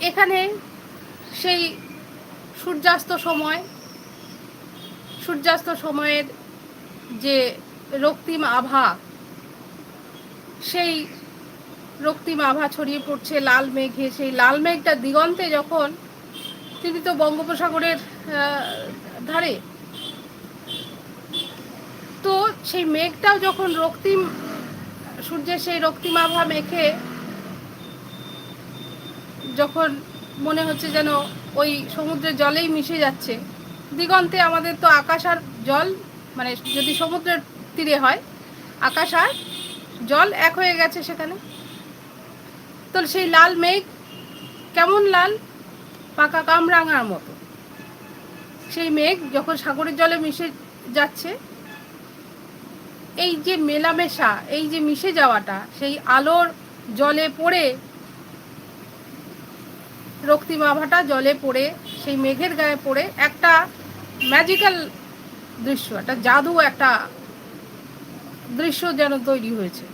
এখানে সেই সূর্যাস্ত সময়ের যে রক্তিম আভা, সেই রক্তিম আভা ছড়িয়ে পড়ছে লাল মেঘে। সেই লাল মেঘটা দিগন্তে যখন, তিনি তো বঙ্গোপসাগরের ধারে, তো সেই মেঘটাও যখন রক্তিম সূর্যের সেই রক্তিম আভা মেখে যখন মনে হচ্ছে যেন ওই সমুদ্রের জলেই মিশে যাচ্ছে। দিগন্তে আমাদের তো আকাশ আর জল, মানে যদি সমুদ্রের তীরে হয়, আকাশ আর জল এক হয়ে গেছে সেখানে। তো সেই লাল মেঘ কেমন লাল, পাকা কামরাঙার মতো। সেই মেঘ যখন সাগরের জলে মিশে যাচ্ছে, এই যে মেলামেশা, এই যে মিশে যাওয়াটা, সেই আলোর জলে পড়ে, রক্তিম আভাটা জলে পড়ে, সেই মেঘের গায়ে পড়ে একটা ম্যাজিক্যাল দৃশ্য, একটা জাদু, একটা দৃশ্য যেন তৈরি হয়েছে।